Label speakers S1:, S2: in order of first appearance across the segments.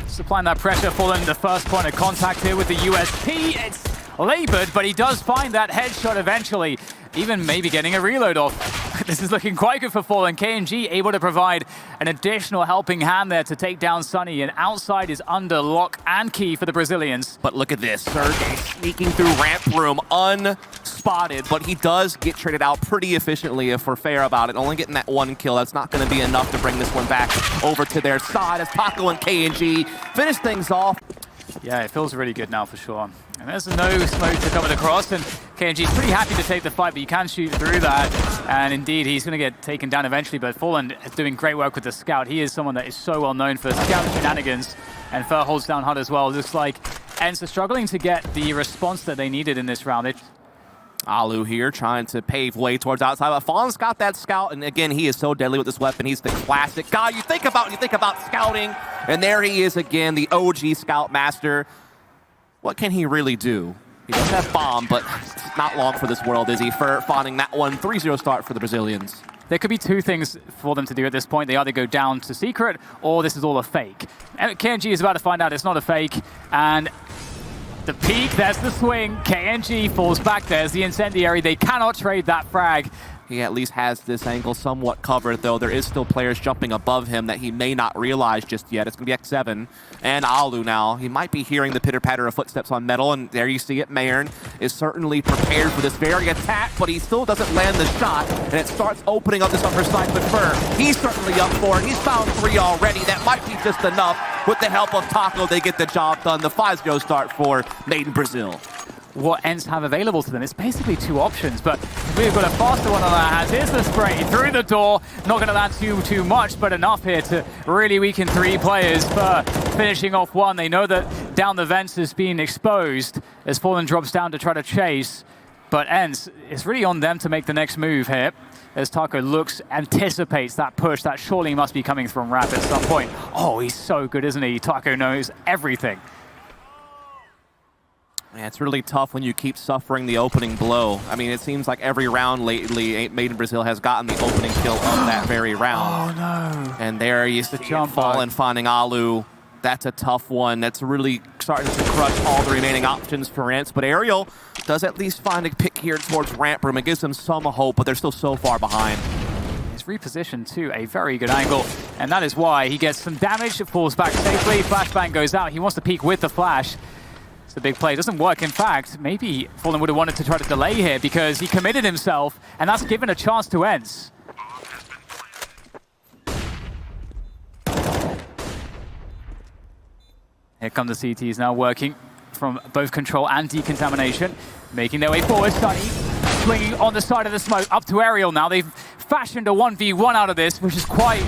S1: Supplying that pressure, Fallen the first point of contact here with the USP. It's labored, but he does find that headshot eventually, even maybe getting a reload off. This is looking quite good for Fallen. KNG able to provide an additional helping hand there to take down Sunny, and outside is under lock and key for the Brazilians.
S2: But look at this, Sergey sneaking through ramp room unspotted, but he does get traded out pretty efficiently if we're fair about it. Only getting that one kill, that's not going to be enough to bring this one back over to their side as Taco and KNG finish things off.
S1: Yeah, it feels really good now for sure. And there's no smoke to cover across, and KNG's pretty happy to take the fight, but you can shoot through that. And indeed, he's going to get taken down eventually, but Fallen is doing great work with the scout. He is someone that is so well known for scout shenanigans, and Fur holds down hard as well. Looks like ENCE are struggling to get the response that they needed in this round.
S2: Alu here trying to pave way towards outside, but Fallen's got that scout, and again, he is so deadly with this weapon. He's the classic guy you think about when you think about scouting, and there he is again, the OG scout master. What can he really do? He doesn't have bomb, but it's not long for this world, is he? For finding that one 3-0 start for the Brazilians.
S1: There could be two things for them to do at this point. They either go down to secret, or this is all a fake. And KNG is about to find out it's not a fake, and the peek, there's the swing. KNG falls back, there's the incendiary. They cannot trade that frag.
S2: He at least has this angle somewhat covered, though there is still players jumping above him that he may not realize just yet. It's going to be X7 and Alu now. He might be hearing the pitter-patter of footsteps on metal, and there you see it. Mayern is certainly prepared for this very attack, but he still doesn't land the shot, and it starts opening up this upper side with Fur. He's certainly up for it. He's found 3 already. That might be just enough. With the help of Taco, they get the job done. The 5-0 start for Made in Brazil.
S1: What ENCE have available to them, it's basically two options, but we've got a faster one on our hands. Here's the spray through the door. Not going to land too much, but enough here to really weaken 3 players. For finishing off 1, they know that down the vents is being exposed as Fallen drops down to try to chase, but ENCE, it's really on them to make the next move here. As Taco anticipates that push that surely must be coming from Rap at some point. Oh, he's so good, isn't he? Taco knows everything.
S2: Yeah, it's really tough when you keep suffering the opening blow. I mean, it seems like every round lately, Made in Brazil has gotten the opening kill of that very round.
S1: Oh, no.
S2: And there you see Fallen finding Alu. That's a tough one. That's really starting to crush all the remaining options for ENCE. But Ariel does at least find a pick here towards ramp room. It gives them some hope, but they're still so far behind.
S1: He's repositioned to a very good angle, and that is why he gets some damage. It falls back safely. Flashbang goes out. He wants to peek with the flash. It's a big play. It doesn't work. In fact, maybe Fallen would have wanted to try to delay here because he committed himself, and that's given a chance to ENCE. Here come the CTs now working from both control and decontamination, making their way forward. Sunny swinging on the side of the smoke up to Ariel now. They've fashioned a 1v1 out of this, which is quite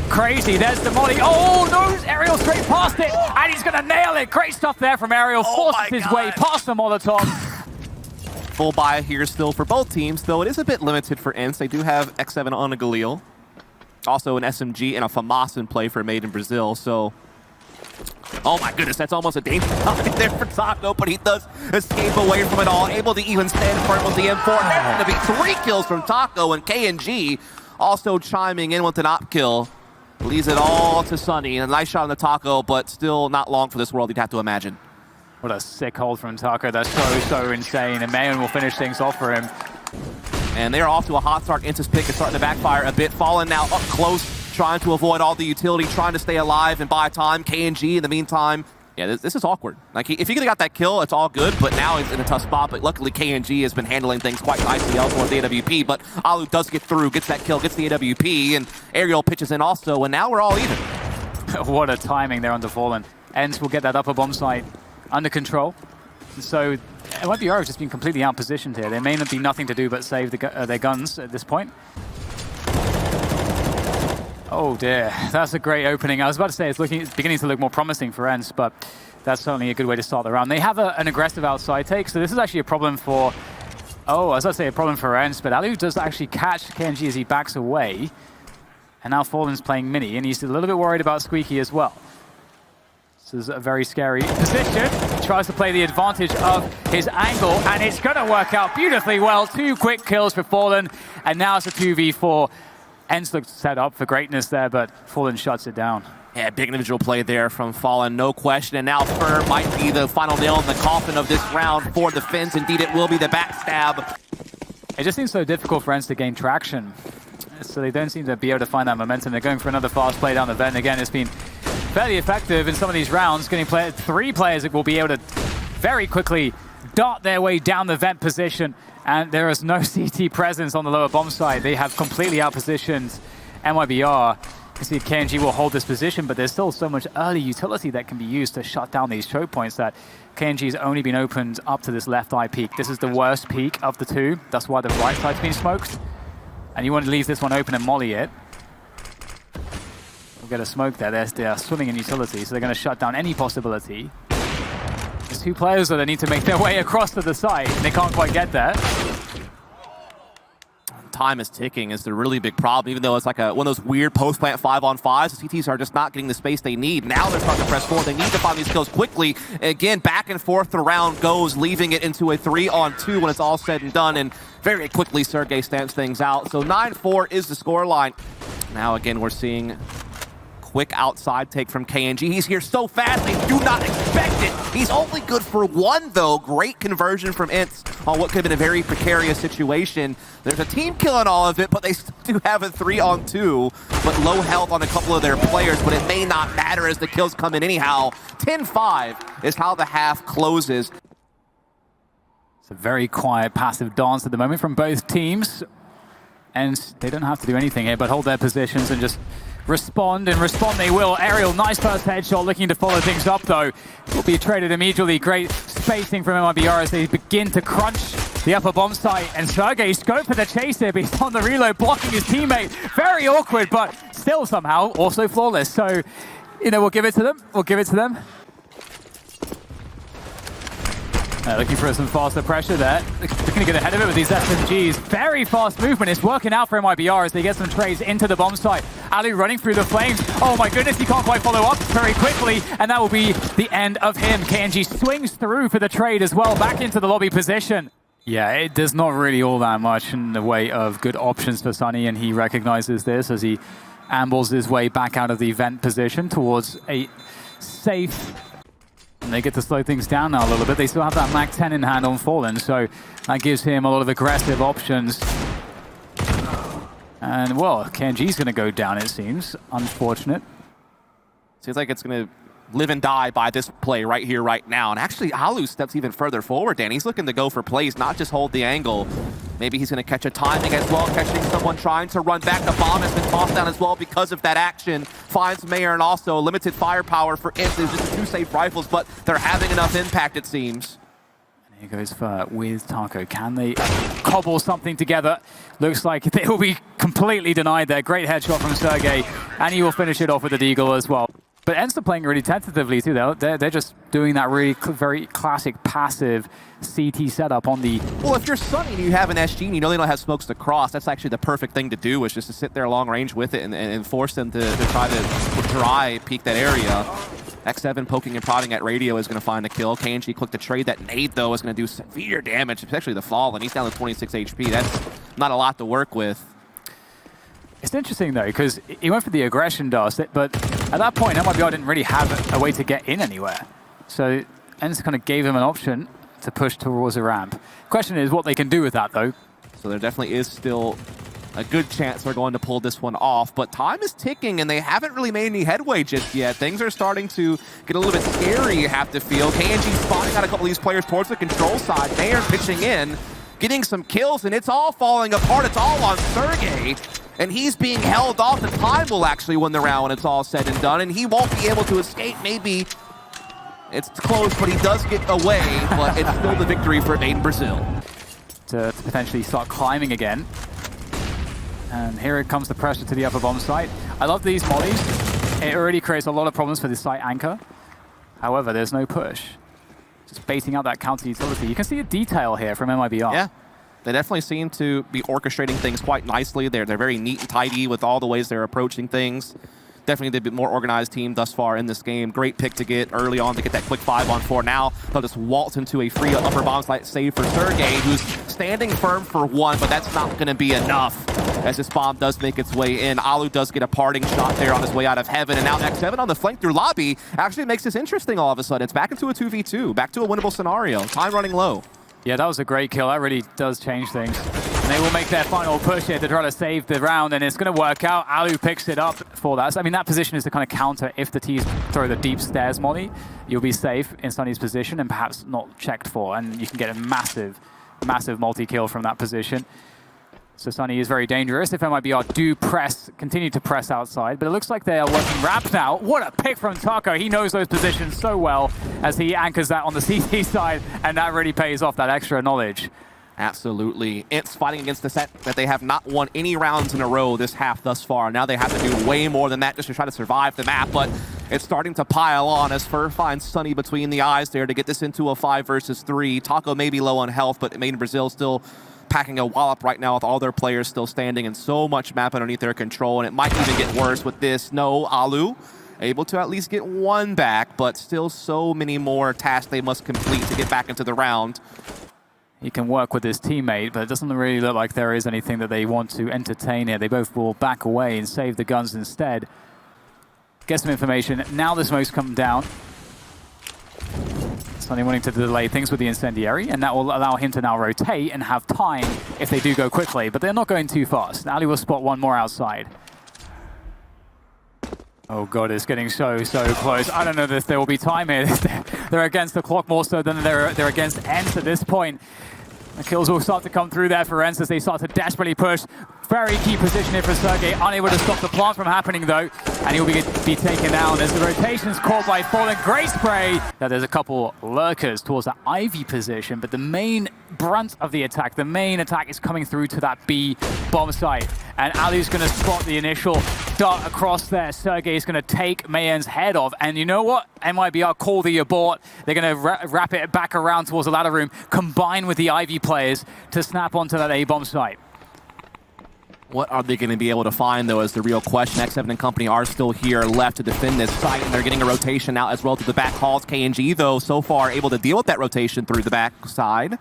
S1: crazy. There's the molly. Oh no, Ariel straight past it, and he's gonna nail it. Great stuff there from Ariel. Forces his way past the Molotov.
S2: Full buy here still for both teams, though it is a bit limited for ENCE. They do have X7 on a Galil. Also an SMG and a FAMAS in play for Made in Brazil, so... Oh my goodness, that's almost a danger there for Taco, but he does escape away from it all. Able to even stand firm with the M4. There's going to be 3 kills from Taco, and KNG also chiming in with an op kill. Leaves it all to Sunny. A nice shot on the Taco, but still not long for this world, you'd have to imagine.
S1: What a sick hold from Taco. That's so insane. And Mayern will finish things off for him.
S2: And they're off to a hot start. ENCE's pick is starting to backfire a bit. Fallen now up close, trying to avoid all the utility, trying to stay alive and buy time. KNG, in the meantime, yeah, this is awkward. Like, if he could have got that kill, it's all good, but now he's in a tough spot. But luckily, KNG has been handling things quite nicely elsewhere with the AWP. But Alu does get through, gets that kill, gets the AWP, and Ariel pitches in also, and now we're all even.
S1: What a timing there on the Fallen. ENCE will get that upper bomb site under control. So MIBR has just been completely outpositioned here. There may not be nothing to do but save their guns at this point. Oh dear, that's a great opening. I was about to say it's beginning to look more promising for ENCE, but that's certainly a good way to start the round. They have an aggressive outside take, so this is actually a problem for... Oh, I was about to say a problem for ENCE, but Alu does actually catch KNG as he backs away. And now Fallen's playing mini, and he's a little bit worried about Squeaky as well. This is a very scary position. He tries to play the advantage of his angle, and it's going to work out beautifully well. 2 quick kills for Fallen, and now it's a 2v4. ENCE looked set up for greatness there, but Fallen shuts it down.
S2: Yeah, big individual play there from Fallen, no question. And now Fur might be the final nail in the coffin of this round for the Finns. Indeed, it will be the backstab.
S1: It just seems so difficult for ENCE to gain traction. So they don't seem to be able to find that momentum. They're going for another fast play down the vent. Again, it's been fairly effective in some of these rounds. Getting three players that will be able to very quickly dart their way down the vent position. And there is no CT presence on the lower bomb side. They have completely outpositioned MIBR. You see KNG will hold this position, but there's still so much early utility that can be used to shut down these choke points that KNG's only been opened up to this left eye peak. This is the worst peak of the two. That's why the right side's been smoked. And you want to leave this one open and molly it. We'll get a smoke there. They're swimming in utility, so they're going to shut down any possibility. There's two players that need to make their way across to the side, and they can't quite get there.
S2: Time is ticking is the really big problem, even though it's like one of those weird post-plant 5-on-5s. The CTs are just not getting the space they need. Now they're starting to press forward. They need to find these kills quickly. Again, back and forth the round goes, leaving it into a 3-on-2 when it's all said and done. And very quickly, Sergey stamps things out. So 9-4 is the scoreline. Now, again, we're seeing quick outside take from KNG. He's here so fast, they do not expect it. He's only good for one, though. Great conversion from ENCE on what could have been a very precarious situation. There's a team killing all of it, but they still do have a 3-on-2, but low health on a couple of their players, but it may not matter as the kills come in anyhow. 10-5 is how the half closes.
S1: It's a very quiet, passive dance at the moment from both teams. And they don't have to do anything here, but hold their positions and just respond, and respond they will. Aerial, nice first headshot, looking to follow things up though. Will be traded immediately. Great spacing from MIBR as they begin to crunch the upper bomb site. And Sergey scoped for the chase here, but he's on the reload, blocking his teammate. Very awkward, but still somehow also flawless. So, you know, we'll give it to them. We'll give it to them. Looking for some faster pressure there. Looking to get ahead of it with these SMGs. Very fast movement. It's working out for MIBR as they get some trades into the bomb site. Ali running through the flames. Oh my goodness, he can't quite follow up very quickly. And that will be the end of him. KNG swings through for the trade as well, back into the lobby position. Yeah, there's not really all that much in the way of good options for Sunny, and he recognizes this as he ambles his way back out of the vent position towards a safe. And they get to slow things down now a little bit. They still have that Mac 10 in hand on Fallen, so that gives him a lot of aggressive options. And, well, KNG's going to go down, it seems. Unfortunate.
S2: Seems like it's going to live and die by this play right here, right now. And actually, Alu steps even further forward, Dan. He's looking to go for plays, not just hold the angle. Maybe he's going to catch a timing as well, catching someone trying to run back. The bomb has been tossed down as well because of that action. Finds Mayor, and also limited firepower for ENCE. There's just 2 safe rifles, but they're having enough impact, it seems.
S1: And here goes Fur with Taco. Can they cobble something together? Looks like they will be completely denied there. Great headshot from Sergey, and he will finish it off with a deagle as well. But ENCE are playing really tentatively too. They're just doing that really very classic passive CT setup on the...
S2: Well, if you're Sunny and you have an SG and you know they don't have smokes to cross, that's actually the perfect thing to do, is just to sit there long range with it and force them to try to dry peek that area. X7 poking and prodding at radio is going to find the kill. KNG quick to trade. That nade, though, is going to do severe damage, especially the Fallen. He's down to 26 HP. That's not a lot to work with.
S1: It's interesting, though, because he went for the aggression dust, but at that point, MIBR didn't really have a way to get in anywhere. So ENCE kind of gave him an option to push towards a ramp. Question is what they can do with that, though.
S2: So there definitely is still a good chance they're going to pull this one off, but time is ticking, and they haven't really made any headway just yet. Things are starting to get a little bit scary, you have to feel. KNG spawning out a couple of these players towards the control side. They are pitching in, getting some kills, and it's all falling apart. It's all on Sergey. And he's being held off, and time will actually win the round when it's all said and done, and he won't be able to escape. Maybe it's close, but he does get away, but it's still the victory for Made in Brazil.
S1: To potentially start climbing again. And here it comes the pressure to the upper bomb site. I love these mollies. It already creates a lot of problems for the site anchor. However, there's no push. Just baiting out that counter utility. You can see a detail here from MIBR.
S2: Yeah. They definitely seem to be orchestrating things quite nicely. They're very neat and tidy with all the ways they're approaching things. Definitely the more organized team thus far in this game. Great pick to get early on to get that quick 5-on-4. Now they'll just waltz into a free upper bomb site save for Sergey, who's standing firm for one, but that's not going to be enough as this bomb does make its way in. Alu does get a parting shot there on his way out of heaven, and now X7 on the flank through lobby actually makes this interesting all of a sudden. It's back into a 2v2, back to a winnable scenario. Time running low.
S1: Yeah, that was a great kill. That really does change things. And they will make their final push here to try to save the round, and it's going to work out. Alu picks it up for that. So, I mean, that position is to kind of counter if the T's throw the deep stairs molly. You'll be safe in Sunny's position and perhaps not checked for, and you can get a massive, massive multi-kill from that position. So Sunny is very dangerous if MIBR do continue to press outside, but it looks like they are working wrap now. What a pick from Taco. He knows those positions so well as he anchors that on the CT side, and that really pays off, that extra knowledge.
S2: Absolutely. ENCE fighting against the set that they have not won any rounds in a row this half thus far. Now they have to do way more than that just to try to survive the map, but it's starting to pile on as Fur finds Sunny between the eyes there to get this into a 5 versus 3. Taco may be low on health, but Made in Brazil still packing a wallop right now with all their players still standing and so much map underneath their control, and it might even get worse with this. No, Alu able to at least get one back, but still so many more tasks they must complete to get back into the round.
S1: He can work with his teammate, but it doesn't really look like there is anything that they want to entertain here. They both will back away and save the guns instead. Get some information. Now the smoke's come down. Sunny wanting to delay things with the incendiary, and that will allow him to now rotate and have time if they do go quickly, but they're not going too fast. Ali will spot one more outside. Oh god, it's getting so close. I don't know if there will be time here. They're against the clock more so than they're against ENCE at this point. The kills will start to come through there for ENCE as they start to desperately push. Very key position here for Sergey. Unable to stop the plant from happening though, and he'll be taken down as the rotation's caught by Fallen. Great spray! Now there's a couple lurkers towards that Ivy position, but the main brunt of the attack, the main attack is coming through to that B bomb site. And Ali's going to spot the initial dart across there. Sergey is going to take Mayen's head off. And you know what? MIBR call the abort. They're going to wrap it back around towards the ladder room, combine with the Ivy players to snap onto that A-bomb site.
S2: What are they going to be able to find, though, is the real question. X7 and company are still here left to defend this site, and they're getting a rotation out as well through the back halls. KNG, though, so far able to deal with that rotation through the back side.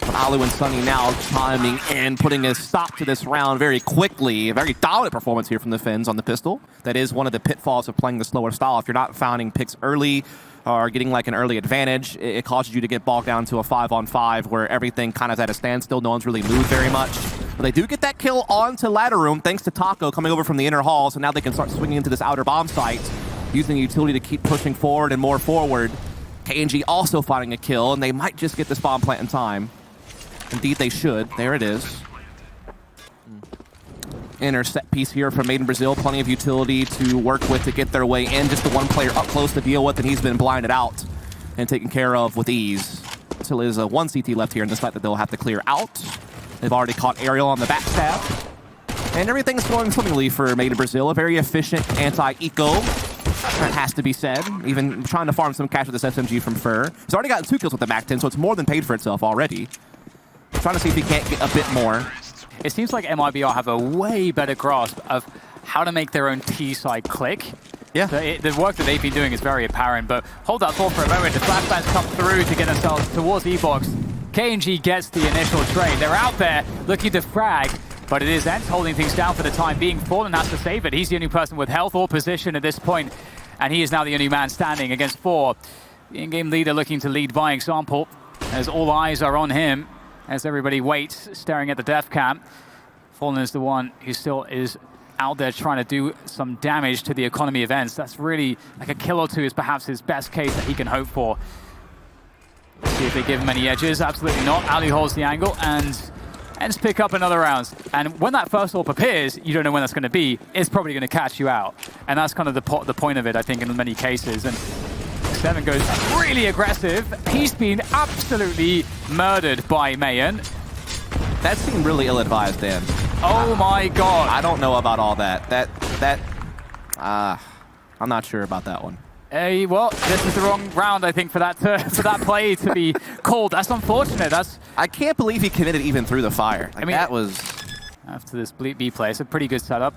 S2: Alu and Sunny now chiming in, putting a stop to this round very quickly. A very dominant performance here from the Finns on the pistol. That is one of the pitfalls of playing the slower style. If you're not finding picks early or getting like an early advantage, it causes you to get bogged down to a 5-on-5 where everything kind of at a standstill. No one's really moved very much. But they do get that kill onto ladder room thanks to Taco coming over from the inner hall. So now they can start swinging into this outer bomb site, using the utility to keep pushing forward and more forward. KNG also finding a kill, and they might just get this bomb plant in time. Indeed, they should. There it is. Inner set piece here from Made in Brazil. Plenty of utility to work with to get their way in. Just the one player up close to deal with, and he's been blinded out and taken care of with ease. Still is a 1 CT left here in the site that they'll have to clear out. They've already caught Ariel on the backstab. And everything's going swimmingly for Made in Brazil. A very efficient anti-eco. That has to be said. Even trying to farm some cash with this SMG from Fur. He's already gotten 2 kills with the MAC-10, so it's more than paid for itself already. Trying to see if he can't get a bit more.
S1: It seems like MIBR have a way better grasp of how to make their own T-side click.
S2: Yeah.
S1: The work that they've been doing is very apparent, but hold that thought for a moment. The flashbangs come through to get themselves towards E-Box. KNG gets the initial trade. They're out there looking to frag, but it is ENCE holding things down for the time being. Fallen has to save it. He's the only person with health or position at this point, and he is now the only man standing against 4. The in-game leader looking to lead by example, as all eyes are on him, as everybody waits, staring at the death cam. Fallen is the one who still is out there trying to do some damage to the economy of ENCE. That's really like a kill or two is perhaps his best case that he can hope for. See if they give him any edges. Absolutely not. Ali holds the angle, and ENCE pick up another round. And when that first AWP appears, you don't know when that's going to be. It's probably going to catch you out. And that's kind of the point of it, I think, in many cases. And X7 goes really aggressive. He's been absolutely murdered by Mayen.
S2: That seemed really ill-advised, Dan.
S1: Oh my god.
S2: I don't know about all that. I'm not sure about that one.
S1: Well, this is the wrong round, I think, for that play to be called. That's unfortunate.
S2: I can't believe he committed even through the fire. Like, I mean, that was...
S1: After this B play, it's a pretty good setup.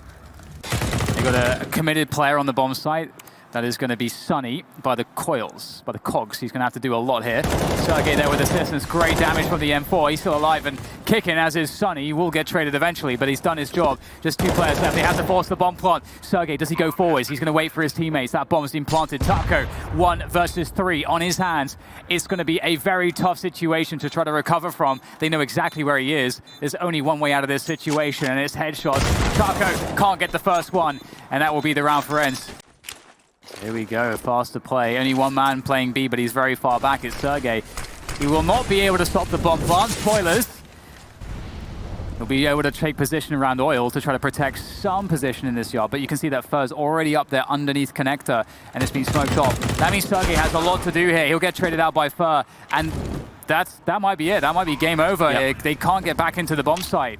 S1: They got a committed player on the bomb site. That is going to be Sunny by the coils, by the cogs. He's going to have to do a lot here. Sergey there with assistance. Great damage from the M4. He's still alive and kicking, as is Sunny. He will get traded eventually, but he's done his job. Just 2 players left. They have to force the bomb plant. Sergey, does he go forwards? He's going to wait for his teammates. That bomb's been planted. Taco, 1 versus 3 on his hands. It's going to be a very tough situation to try to recover from. They know exactly where he is. There's only one way out of this situation, and it's headshots. Taco can't get the first one, and that will be the round for ENCE. Here we go, faster play. Only one man playing B, but he's very far back. It's Sergey. He will not be able to stop the bomb plant. Spoilers. He'll be able to take position around oil to try to protect some position in this yard, but you can see that Fur's already up there underneath connector, and it's been smoked off. That means Sergey has a lot to do here. He'll get traded out by Fur, and that might be it. That might be game over.
S2: Yep.
S1: They can't get back into the bomb site.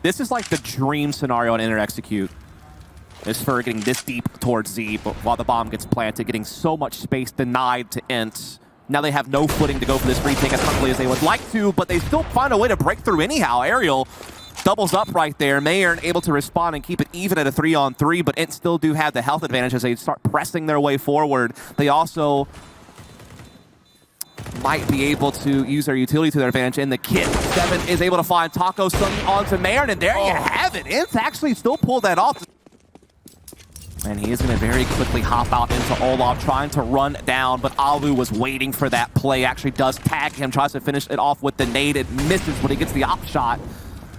S2: This is like the dream scenario in Inter Execute. Is Fur getting this deep towards Z, but while the bomb gets planted, getting so much space denied to ENCE. Now they have no footing to go for this retake as quickly as they would like to, but they still find a way to break through anyhow. Aerial doubles up right there. MIBR able to respond and keep it even at a 3-on-3, but ENCE still do have the health advantage as they start pressing their way forward. They also might be able to use their utility to their advantage in the kit. 7 is able to find Taco Sunny onto MIBR, and there you have it. ENCE actually still pulled that off. And he is going to very quickly hop out into Olaf, trying to run down, but Alu was waiting for that play. Actually does tag him, tries to finish it off with the nade. It misses, but he gets the op shot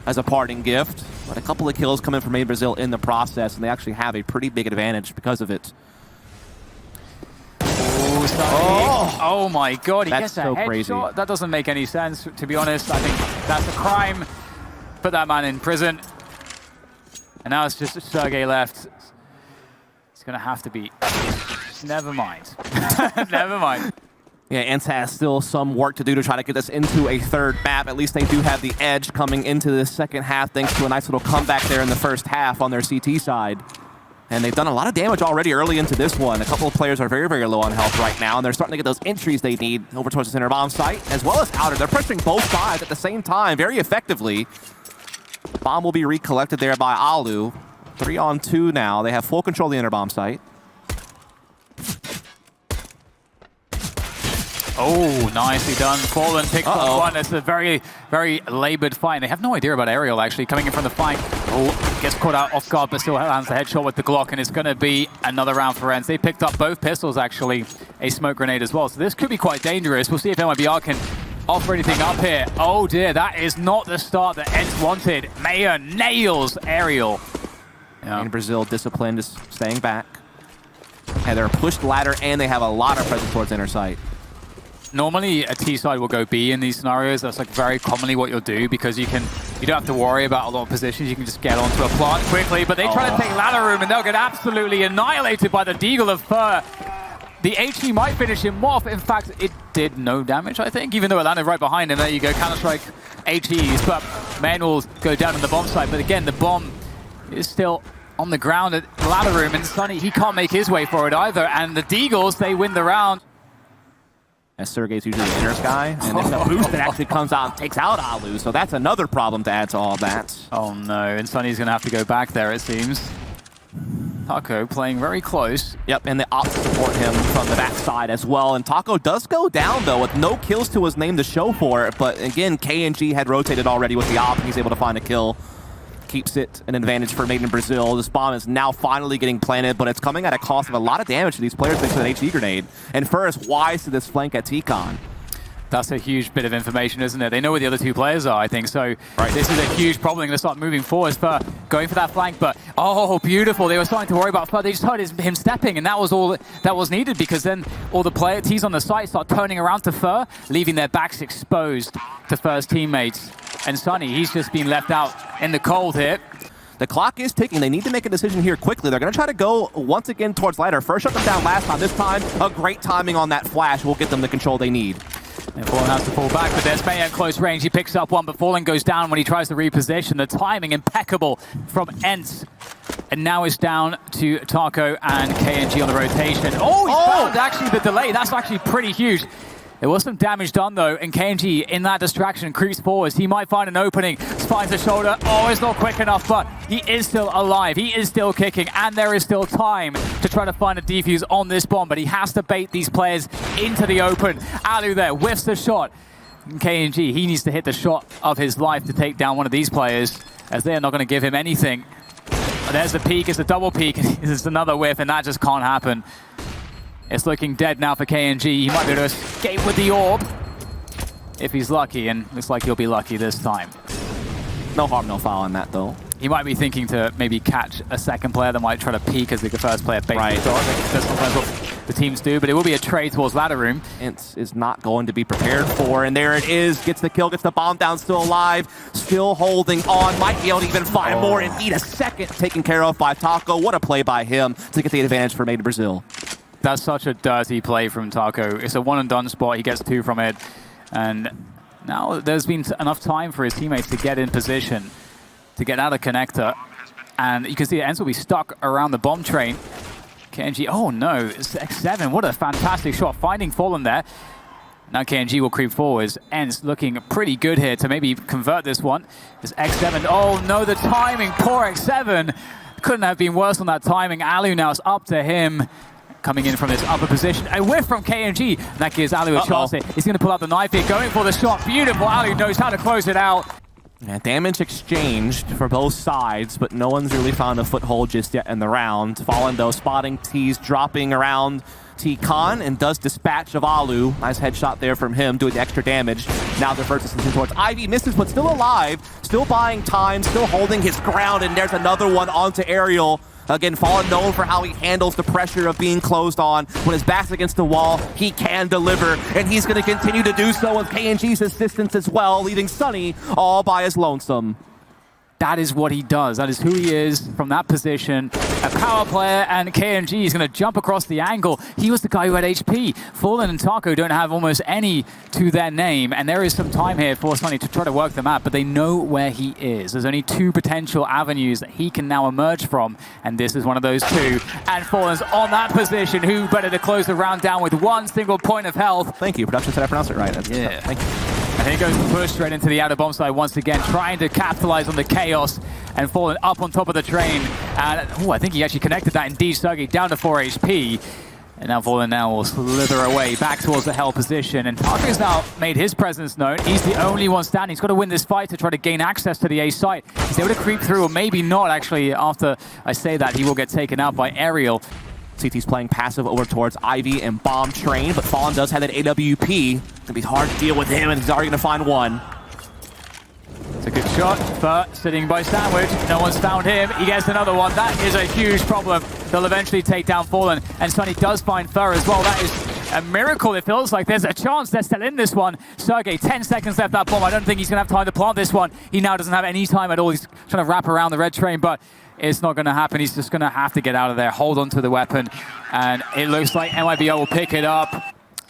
S2: as a parting gift. But a couple of kills coming from Brazil in the process, and they actually have a pretty big advantage because of it.
S1: Oh my god, he
S2: that's
S1: gets a
S2: so
S1: headshot.
S2: crazy.
S1: That doesn't make any sense, to be honest. I think that's a crime. Put that man in prison. And now it's just Sergey left. It's going to have to be... Never mind. Never mind.
S2: Yeah, ENCE has still some work to do to try to get this into a third map. At least they do have the edge coming into the second half, thanks to a nice little comeback there in the first half on their CT side. And they've done a lot of damage already early into this one. A couple of players are very, very low on health right now, and they're starting to get those entries they need over towards the center bomb site, as well as outer. They're pressuring both sides at the same time very effectively. Bomb will be recollected there by Alu. 3-on-2 now. They have full control of the inner bomb site.
S1: Oh, nicely done. Fallen picks up one. It's a very, very labored fight. They have no idea about Aerial, actually, coming in from the flank. Oh, gets caught out off guard, but still lands the headshot with the Glock, and it's going to be another round for ENCE. They picked up both pistols, actually, a smoke grenade as well. So this could be quite dangerous. We'll see if MIBR can offer anything up here. Oh, dear, that is not the start that ENCE wanted. MIBR nails Aerial. Yeah.
S2: And Brazil disciplined, is staying back. And they're pushed ladder, and they have a lot of presence towards inner site.
S1: Normally, a T side will go B in these scenarios. That's like very commonly what you'll do, because you don't have to worry about a lot of positions. You can just get onto a plant quickly. But they try to take ladder room, and they'll get absolutely annihilated by the Deagle of Fur. The HE might finish him off. In fact, it did no damage, I think, even though it landed right behind him. There you go, Counter-Strike HEs. But men will go down on the bomb site. But again, the bomb is still on the ground at ladder room, and Sunny, he can't make his way for it either. And the Deagles, they win the round.
S2: As Sergey's usually the inner guy, and it's a boost that actually comes out and takes out Alu, so that's another problem to add to all that.
S1: Oh no, and Sunny's going to have to go back there, it seems. Taco playing very close.
S2: Yep, and the ops support him from the backside as well. And Taco does go down, though, with no kills to his name to show for it. But again, KNG had rotated already with the op, and he's able to find a kill. Keeps it an advantage for Made in Brazil. This bomb is now finally getting planted, but it's coming at a cost of a lot of damage to these players thanks to an HE grenade. And Fur is wise to this flank at T-Con.
S1: That's a huge bit of information, isn't it? They know where the other two players are, I think. So this is a huge problem. They're going to start moving forward. Fur going for that flank, but oh, beautiful. They were starting to worry about Fur. They just heard him stepping, and that was all that was needed, because then all the T's on the site start turning around to Fur, leaving their backs exposed to Fur's teammates. And Sunny, he's just been left out in the cold here.
S2: The clock is ticking. They need to make a decision here quickly. They're going to try to go once again towards ladder. First shut them down last time. This time, a great timing on that flash will get them the control they need.
S1: And Fallen has to fall back, but there's May at close range. He picks up one, but Fallen goes down when he tries to reposition. The timing impeccable from ENCE. And now it's down to Taco and KNG on the rotation. Oh, he found actually the delay. That's actually pretty huge. There was some damage done though, and KNG in that distraction creeps forwards. He might find an opening, finds the shoulder. Oh, it's not quick enough, but he is still alive. He is still kicking, and there is still time to try to find a defuse on this bomb, but he has to bait these players into the open. Alu there whiffs the shot. KNG, he needs to hit the shot of his life to take down one of these players, as they're not going to give him anything. There's the peek, it's a double peek, it's another whiff, and that just can't happen. It's looking dead now for KNG. He might be able to escape with the orb if he's lucky, and looks like he'll be lucky this time.
S2: No harm, no foul on that, though.
S1: He might be thinking to maybe catch a second player that might try to peek as the first player baits the shot. That's sometimes what the teams do, but it will be a trade towards ladder room.
S2: ENCE is not going to be prepared for, and there it is. Gets the kill, gets the bomb down, still alive, still holding on. Might be able to even find more and need a second taken care of by Taco. What a play by him to get the advantage for Made in Brazil.
S1: That's such a dirty play from Taco. It's a one and done spot. He gets 2 from it, and now there's been enough time for his teammates to get in position, to get out of connector, and you can see ENCE will be stuck around the bomb train. KNG, oh no, it's X7, what a fantastic shot, finding Fallen there. Now KNG will creep forwards. ENCE looking pretty good here to maybe convert this one. It's X7, oh no, the timing, poor X7. Couldn't have been worse on that timing. Alu now is up to him. Coming in from this upper position. A whiff from KNG. That gives Alu a chance here. He's going to pull out the knife here, going for the shot. Beautiful. Alu knows how to close it out.
S2: Yeah, damage exchanged for both sides, but no one's really found a foothold just yet in the round. Fallen, though, spotting T's dropping around T-Con and does dispatch of Alu. Nice headshot there from him, doing the extra damage. Now the first decision towards Ivy. Misses, but still alive. Still buying time, still holding his ground, and there's another one onto Aerial. Again, Fallen known for how he handles the pressure of being closed on. When his back's against the wall, he can deliver, and he's going to continue to do so with KNG's assistance as well, leaving Sunny all by his lonesome.
S1: That is what he does. That is who he is from that position. A power player, and KNG is going to jump across the angle. He was the guy who had HP. Fallen and Taco don't have almost any to their name, and there is some time here for Sunny to try to work them out, but they know where he is. There's only 2 potential avenues that he can now emerge from, and this is one of those 2. And Fallen's on that position. Who better to close the round down with 1 single point of health?
S2: Thank you. Production said I pronounced it right.
S1: Yeah.
S2: Thank you.
S1: And he goes to push straight into the outer bomb side once again, trying to capitalize on the chaos, and Fallen up on top of the train. And I think he actually connected that indeed, Sergey, down to 4 HP. And now Fallen will slither away back towards the hell position. And Taco's now made his presence known. He's the only one standing. He's got to win this fight to try to gain access to the A site. He's able to creep through, or maybe not actually. After I say that, he will get taken out by Aerial.
S2: CT's playing passive over towards Ivy and Bomb Train, but Fallen does have that AWP. It's gonna be hard to deal with him, and he's already gonna find one.
S1: It's a good shot for sitting by Sandwich. No one's found him. He gets another one. That is a huge problem. They'll eventually take down Fallen, and Sunny does find Fur as well. That is a miracle. It feels like there's a chance they're still in this one. Sergey, 10 seconds left that bomb. I don't think he's gonna have time to plant this one. He now doesn't have any time at all. He's trying to wrap around the red train, but it's not going to happen. He's just going to have to get out of there, hold on to the weapon, and it looks like MIBR will pick it up.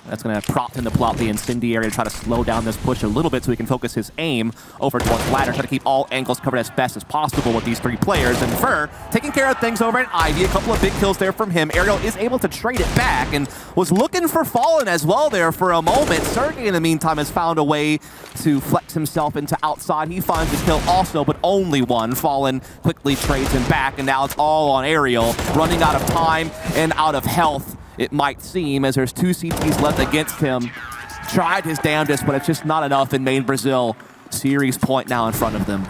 S2: That's going to prompt him to pull out the incendiary to try to slow down this push a little bit so he can focus his aim over towards ladder, try to keep all angles covered as best as possible with these 3 players. And Fur taking care of things over at Ivy. A couple of big kills there from him. Aerial is able to trade it back and was looking for Fallen as well there for a moment. Sergey, in the meantime, has found a way to flex himself into outside. He finds his kill also, but only one. Fallen quickly trades him back, and now it's all on Aerial, running out of time and out of health, it might seem, as there's 2 CTs left against him. Tried his damnedest, but it's just not enough in Made in Brazil. Series point now in front of them.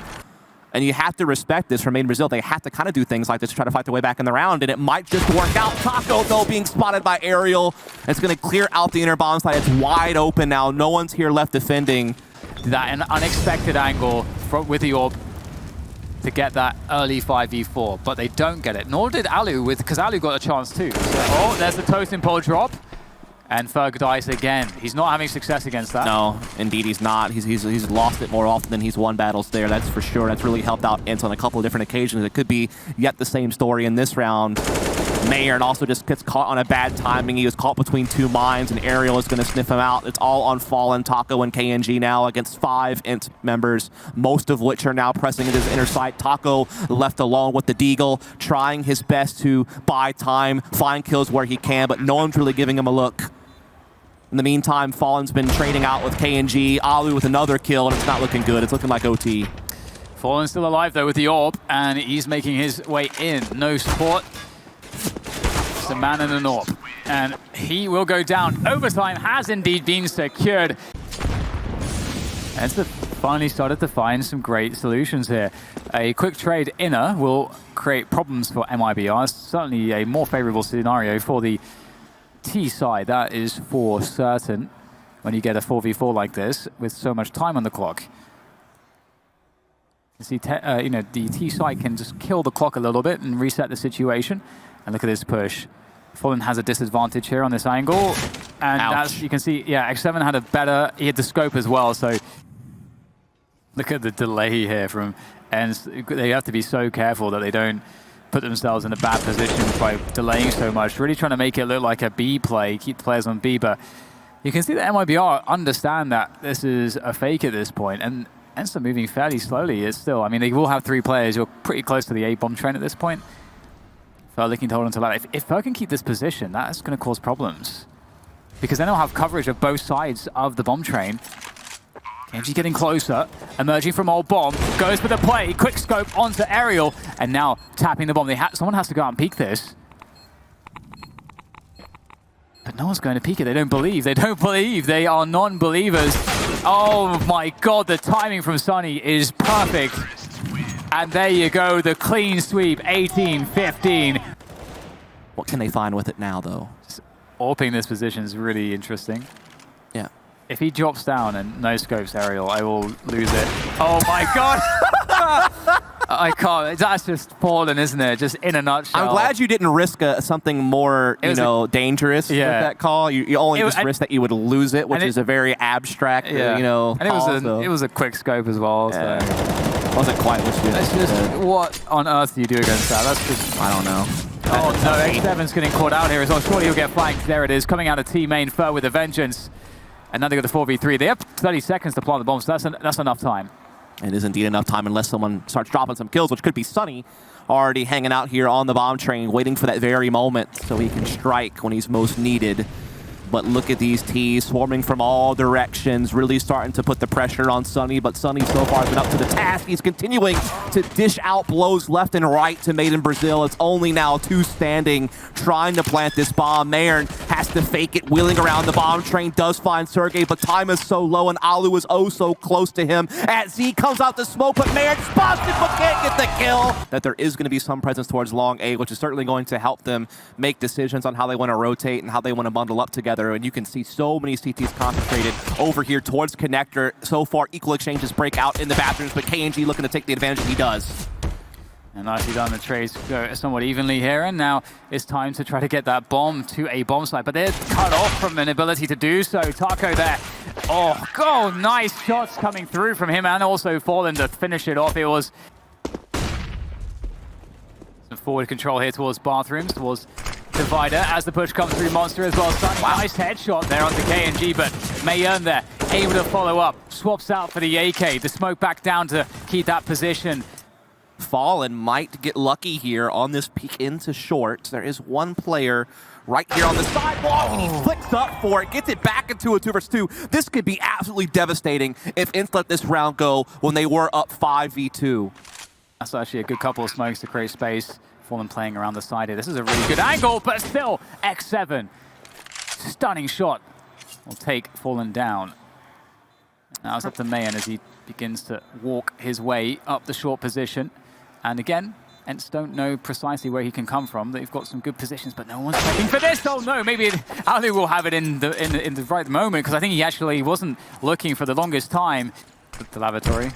S2: And you have to respect this from Made in Brazil. They have to kind of do things like this to try to fight their way back in the round, and it might just work out. Taco, though, being spotted by Aerial. It's going to clear out the inner bomb side. It's wide open now. No one's here left defending.
S1: That an unexpected angle with the orb to get that early 5v4, but they don't get it. Nor did Alu, because Alu got a chance too. So, oh, there's the totem pole drop. And Ferg dies again. He's not having success against that.
S2: No, indeed he's not. He's lost it more often than he's won battles there, that's for sure. That's really helped out ENCE on a couple of different occasions. It could be yet the same story in this round. Mayern also just gets caught on a bad timing. He was caught between 2 mines, and Aerial is going to sniff him out. It's all on Fallen, Taco, and KNG now against 5 ENCE members, most of which are now pressing into his inner sight. Taco left alone with the Deagle, trying his best to buy time, find kills where he can, but no one's really giving him a look. In the meantime, Fallen's been trading out with KNG, Alu with another kill, and it's not looking good. It's looking like OT.
S1: Fallen's still alive though with the orb, and he's making his way in. No support. It's a man and an orb. And he will go down. Overtime has indeed been secured. And it's finally started to find some great solutions here. A quick trade inner will create problems for MIBR. Certainly a more favorable scenario for the T side, that is for certain, when you get a 4v4 like this with so much time on the clock. You see, the T side can just kill the clock a little bit and reset the situation. And look at this push. Fallen has a disadvantage here on this angle. And as you can see, yeah, X7 had a better, he had the scope as well, so look at the delay here from ENCE. They have to be so careful that they don't put themselves in a bad position by delaying so much. Really trying to make it look like a B play, keep the players on B, but you can see that MIBR understand that this is a fake at this point, and ENCE are moving fairly slowly. It's still, I mean, they will have 3 players. You're pretty close to the A bomb train at this point. Fer looking to hold on to that. If Fer can keep this position, that's going to cause problems, because then they'll have coverage of both sides of the bomb train. KNG getting closer, emerging from old bomb, goes for the play, quick scope onto Aerial, and now tapping the bomb. Someone has to go out and peek this. But no one's going to peek it. They don't believe. They don't believe. They are non-believers. Oh my god, the timing from Sunny is perfect. And there you go, the clean sweep, 18-15.
S2: What can they find with it now, though?
S1: Just AWPing this position is really interesting.
S2: Yeah.
S1: If he drops down and no scopes Aerial, I will lose it. Oh my god! I can't. That's just Fallen, isn't it? Just in a nutshell.
S2: I'm glad you didn't risk something more, dangerous with that call. You only just risked that you would lose it, which is a very abstract,
S1: And it was a quick scope as well.
S2: Yeah.
S1: So.
S2: Wasn't quite what you
S1: That's just, what on earth do you do against that? That's just,
S2: I don't know.
S1: Oh no, X7's getting caught out here as well. Surely he'll get flanked. There it is, coming out of T main, Fer with a vengeance. And now they got the 4v3. They have 30 seconds to plant the bomb, so that's enough time.
S2: It is indeed enough time unless someone starts dropping some kills, which could be Sunny, already hanging out here on the bomb train, waiting for that very moment so he can strike when he's most needed. But look at these T's swarming from all directions, really starting to put the pressure on Sunny. But Sunny so far has been up to the task. He's continuing to dish out blows left and right to Made in Brazil. It's only now 2 standing, trying to plant this bomb. Mayern has to fake it, wheeling around the bomb train, does find Sergey, but time is so low, and Alu is oh so close to him. At Z comes out the smoke, but Mayern spots it, but can't get the kill. That there is going to be some presence towards long A, which is certainly going to help them make decisions on how they want to rotate and how they want to bundle up together. And you can see so many CTs concentrated over here towards Connector. So far, equal exchanges break out in the bathrooms, but KNG looking to take the advantage, and he does.
S1: And nicely done, the trades go somewhat evenly here, and now it's time to try to get that bomb to a bomb site, but they're cut off from an ability to do so. Taco there. Oh, nice shots coming through from him, and also Fallen to finish it off. It was some forward control here towards bathrooms, towards Divider, as the push comes through Monster as well. Sunny, nice headshot there onto KNG, but Mayern there, able to follow up. Swaps out for the AK, the smoke back down to keep that position.
S2: Fallen might get lucky here on this peek into short. There is one player right here on the sidewalk, and he flicks up for it, gets it back into a 2v2. This could be absolutely devastating if ENCE let this round go when they were up 5v2.
S1: That's actually a good couple of smokes to create space. Fallen playing around the side here. This is a really good angle, but still, X7. Stunning shot will take Fallen down. Now it's up to Mayern as he begins to walk his way up the short position. And again, ENCE don't know precisely where he can come from. They've got some good positions, but no one's checking for this. Oh no, maybe Alu will have it in the right moment, because I think he actually wasn't looking for the longest time. The lavatory.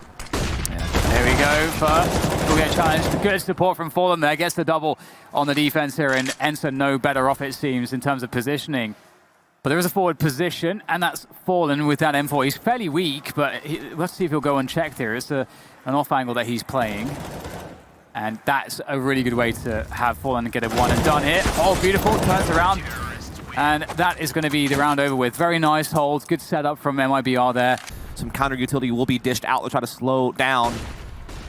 S1: There we go, Fer will get challenged. Good support from Fallen there, gets the double on the defense here, and ENCE are no better off, it seems, in terms of positioning. But there is a forward position, and that's Fallen with that M4. He's fairly weak, but let's see if he'll go unchecked here. It's an off angle that he's playing. And that's a really good way to have Fallen get a one and done here. Oh, beautiful, turns around. And that is going to be the round over with. Very nice hold, good setup from MIBR there.
S2: Some counter utility will be dished out to try to slow down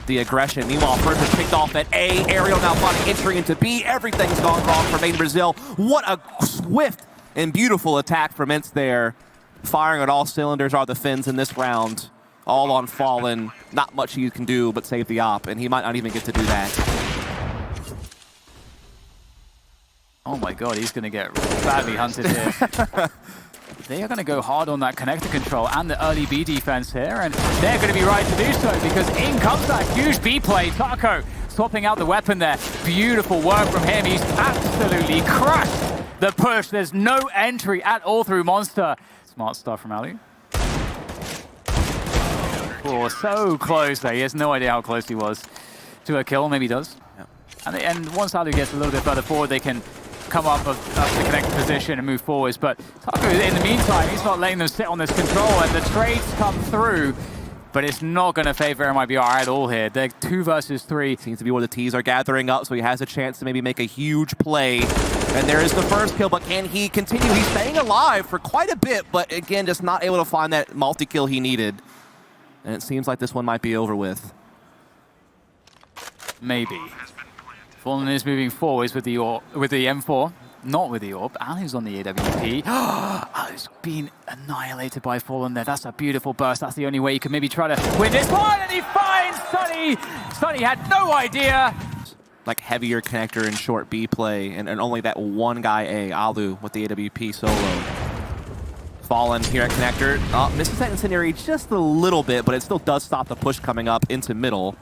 S2: the aggression. Meanwhile, first is picked off at A. Aerial now finding entry into B. Everything's gone wrong for Made in Brazil. What a swift and beautiful attack from ENCE there. Firing at all cylinders are the Finns in this round. All on Fallen. Not much you can do but save the op, and he might not even get to do that.
S1: Oh my god, he's going to get badly hunted here. They are going to go hard on that connector control and the early B defense here, and they're going to be right to do so because in comes that huge B play. Taco swapping out the weapon there. Beautiful work from him. He's absolutely crushed the push. There's no entry at all through Monster. Smart stuff from Ali. Oh, so close there. He has no idea how close he was to a kill. Maybe he does. Yeah. And once Ali gets a little bit further forward, they can come up of the connected position and move forwards. But Taco, in the meantime, he's not letting them sit on this control, and the trades come through. But it's not going to favor MIBR at all here. They're 2 versus 3.
S2: Seems to be where the T's are gathering up, so he has a chance to maybe make a huge play. And there is the first kill, but can he continue? He's staying alive for quite a bit, but again, just not able to find that multi-kill he needed. And it seems like this one might be over with.
S1: Maybe. Fallen is moving forwards with the M4, not with the AWP. Ali's on the AWP. Ali's been annihilated by Fallen there. That's a beautiful burst. That's the only way he could maybe try to win this one, and he finds Sunny! Sunny had no idea.
S2: Like heavier connector and short B play, and only that one guy A, Alu, with the AWP solo. Fallen here at connector. Misses that incendiary just a little bit, but it still does stop the push coming up into middle.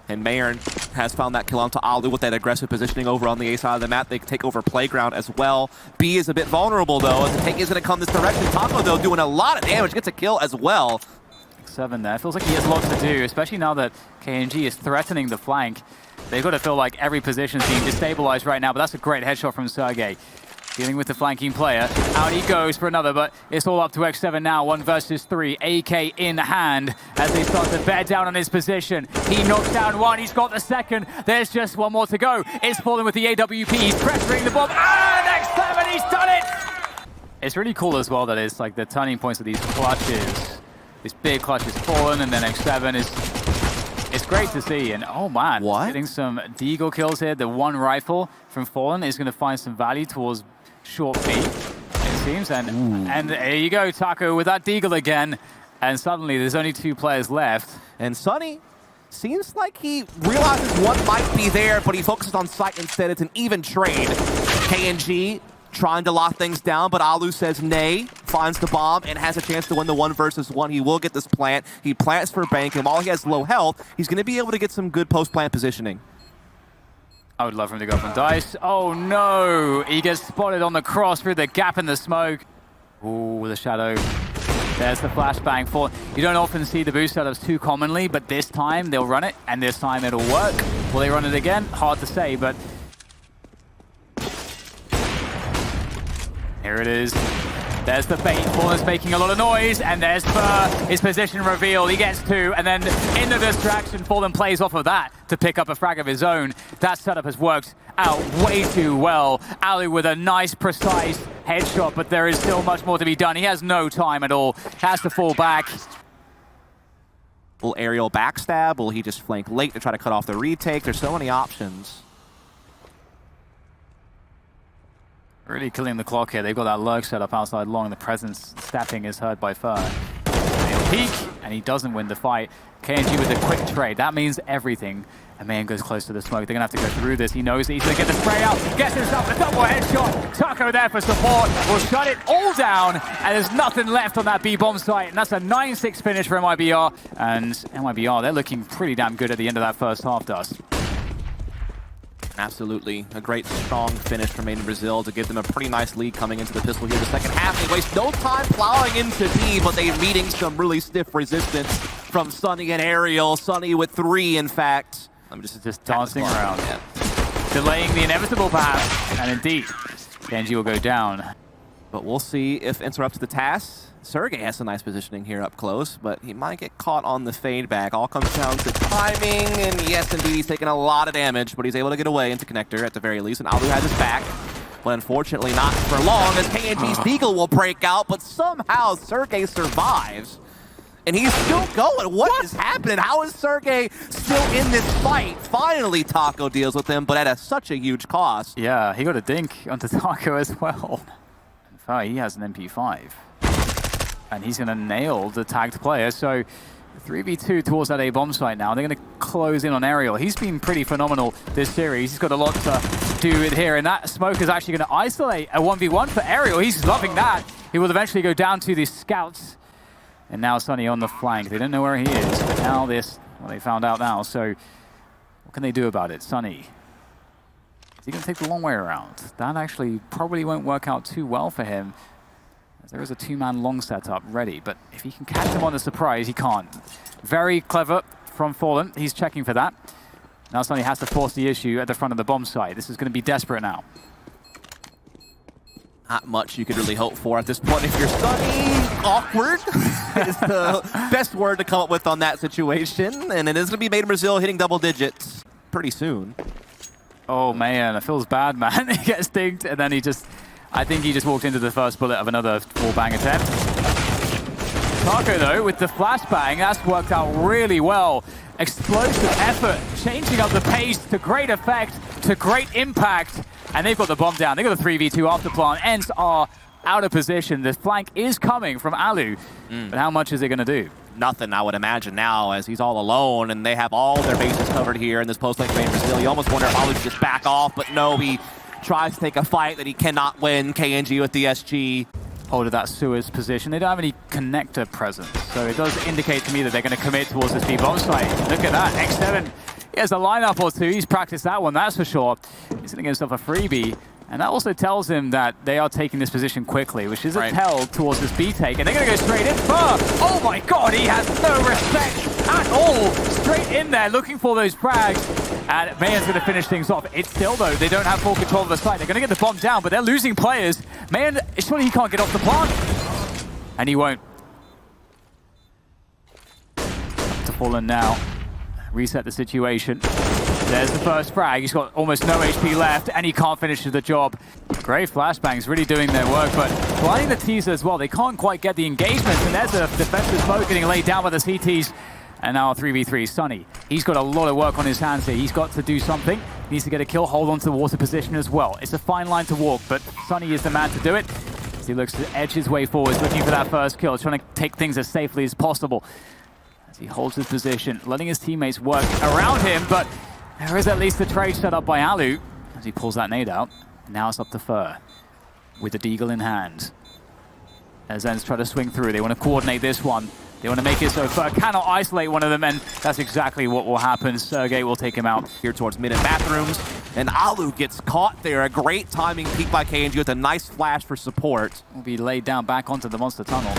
S2: And Mayern has found that kill onto Alu with that aggressive positioning over on the A side of the map. They take over playground as well. B is a bit vulnerable though, as the take is going to come this direction. Taco though doing a lot of damage, gets a kill as well.
S1: 7 there. Feels like he has lots to do, especially now that KNG is threatening the flank. They've got to feel like every position is being destabilized right now, but that's a great headshot from Sergey. Dealing with the flanking player. Out he goes for another, but it's all up to X7 now. 1 versus 3. AK in hand as they start to bear down on his position. He knocks down one. He's got the second. There's just one more to go. It's Fallen with the AWP. He's pressuring the bomb. And X7, he's done it! It's really cool as well that it's like the turning points of these clutches. This big clutch is Fallen, and then X7 is... It's great to see, and oh man, getting some deagle kills here. The one rifle from Fallen is going to find some value towards short B, it seems, and there you go, Taco with that deagle again, and suddenly there's only 2 players left.
S2: And Sunny seems like he realizes what might be there, but he focuses on sight instead. It's an even trade. KNG trying to lock things down, but Alu says nay, finds the bomb, and has a chance to win the 1 versus 1. He will get this plant. He plants for Bank, and while he has low health, he's going to be able to get some good post-plant positioning.
S1: I would love for him to go up and dice. Oh no! He gets spotted on the cross through the gap in the smoke. Ooh, the shadow. There's the flashbang for. You don't often see the boost setups too commonly, but this time they'll run it, and this time it'll work. Will they run it again? Hard to say, but here it is. There's the bait. Fallen's making a lot of noise, and there's Fur. His position revealed. He gets 2, and then in the distraction, Fallen plays off of that to pick up a frag of his own. That setup has worked out way too well. Ali with a nice, precise headshot, but there is still much more to be done. He has no time at all. Has to fall back.
S2: Will aerial backstab? Will he just flank late to try to cut off the retake? There's so many options.
S1: Really killing the clock here. They've got that lurk set up outside long. The presence stepping is heard by Fur. He'll peek, and he doesn't win the fight. KNG with a quick trade. That means everything. And man goes close to the smoke. They're going to have to go through this. He knows that he's going to get the spray out. Gets himself a double headshot. Taco there for support. Will shut it all down. And there's nothing left on that B-bomb site. And that's a 9-6 finish for MIBR. And MIBR, they're looking pretty damn good at the end of that first half, Dust.
S2: Absolutely. A great, strong finish from Made in Brazil to give them a pretty nice lead coming into the pistol here the second half. They waste no time plowing into B, but they're meeting some really stiff resistance from Sunny and Aerial. Sunny with 3, in fact.
S1: I'm just dancing around. Yeah. Delaying the inevitable perhaps. And indeed, Genji will go down.
S2: But we'll see if interrupts the task. Sergey has some nice positioning here up close, but he might get caught on the fade back. All comes down to timing, and yes, indeed, he's taking a lot of damage, but he's able to get away into connector at the very least, and Alu has his back. But unfortunately not for long, as KNG's deagle will break out, but somehow Sergey survives. And he's still going. What is happening? How is Sergey still in this fight? Finally, Taco deals with him, but at such a huge cost.
S1: Yeah, he got a dink onto Taco as well. Fur, he has an MP5. And he's going to nail the tagged player. So 3v2 towards that A bomb site now. They're going to close in on Aerial. He's been pretty phenomenal this series. He's got a lot to do with here. And that smoke is actually going to isolate a 1v1 for Aerial. He's loving that. He will eventually go down to the scouts. And now Sunny on the flank. They don't know where he is. But now this, well, they found out now. So what can they do about it? Sunny. Is he going to take the long way around? That actually probably won't work out too well for him. There is a two-man long setup ready, but if he can catch him on the surprise, he can't. Very clever from Fallen. He's checking for that. Now Sunny has to force the issue at the front of the bomb site. This is going to be desperate now.
S2: Not much you could really hope for at this point. If you're Sunny, awkward is the best word to come up with on that situation. And it is going to be Made in Brazil hitting double digits pretty soon.
S1: Oh man, it feels bad, man. He gets dinged, and then I think he just walked into the first bullet of another full bang attempt. Taco, though, with the flashbang, that's worked out really well. Explosive effort, changing up the pace to great effect, to great impact. And they've got the bomb down. They've got a 3v2 after plant. ENCE are out of position. The flank is coming from Alu. But how much is it going to do?
S2: Nothing, I would imagine now, as he's all alone, and they have all their bases covered here in this post-lane Made in Brazil. You almost wonder if Alu should just back off, but no, he tries to take a fight that he cannot win. KNG with the SG.
S1: Hold of that Suez position. They don't have any connector presence, so it does indicate to me that they're going to commit towards this B bomb site. Look at that, X7. He has a lineup or two. He's practiced that one, that's for sure. He's going to get himself a freebie. And that also tells him that they are taking this position quickly, which is a tell towards this B take. And they're going to go straight in. Oh my god, he has no respect at all. Straight in there, looking for those frags. And Mayan's going to finish things off. It's still, though, they don't have full control of the site. They're going to get the bomb down, but they're losing players. Mayan, surely he can't get off the plant. And he won't. To Fallen now. Reset the situation. There's the first frag. He's got almost no HP left, and he can't finish the job. Great flashbangs, really doing their work, but planting the teaser as well. They can't quite get the engagement, and there's a defensive smoke getting laid down by the CTs. And now 3v3, Sunny. He's got a lot of work on his hands here. He's got to do something. He needs to get a kill, hold on to the water position as well. It's a fine line to walk, but Sunny is the man to do it. As he looks to edge his way forward, looking for that first kill, trying to take things as safely as possible. As he holds his position, letting his teammates work around him, but there is at least a trade set up by Alu as he pulls that nade out. Now it's up to Fur with the deagle in hand. As ENCE try to swing through, they want to coordinate this one. They want to make it so Fur cannot isolate one of them, and that's exactly what will happen. Sergey will take him out.
S2: Here towards mid and bathrooms, and Alu gets caught there. A great timing peek by KNG with a nice flash for support.
S1: Will be laid down back onto the monster tunnel.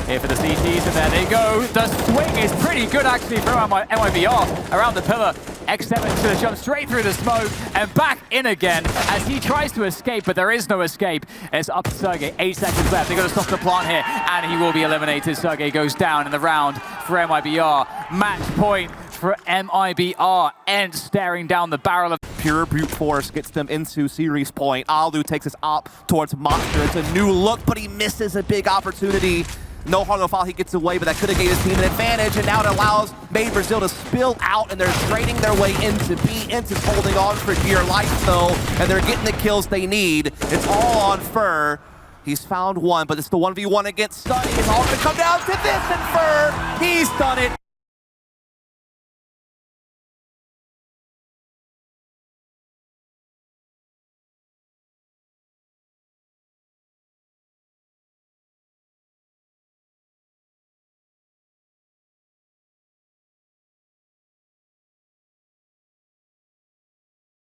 S1: Here for the CTs, and there they go. The swing is pretty good actually from MIBR around the pillar. X7 to jump straight through the smoke and back in again as he tries to escape, but there is no escape. It's up to Sergey. 8 seconds left. They're going to stop the plant here, and he will be eliminated. Sergey goes down in the round for MIBR. Match point for MIBR. ENCE staring down the barrel of
S2: pure brute force gets them into series point. Alu takes us up towards Monster. It's a new look, but he misses a big opportunity. No harm, no foul, he gets away, but that could have gave his team an advantage, and now it allows Made in Brazil to spill out, and they're trading their way into B. ENCE is holding on for dear life, though, and they're getting the kills they need. It's all on Fur. He's found one, but it's the 1v1 against Sunny. It's all going to come down to this, and Fur, he's done it.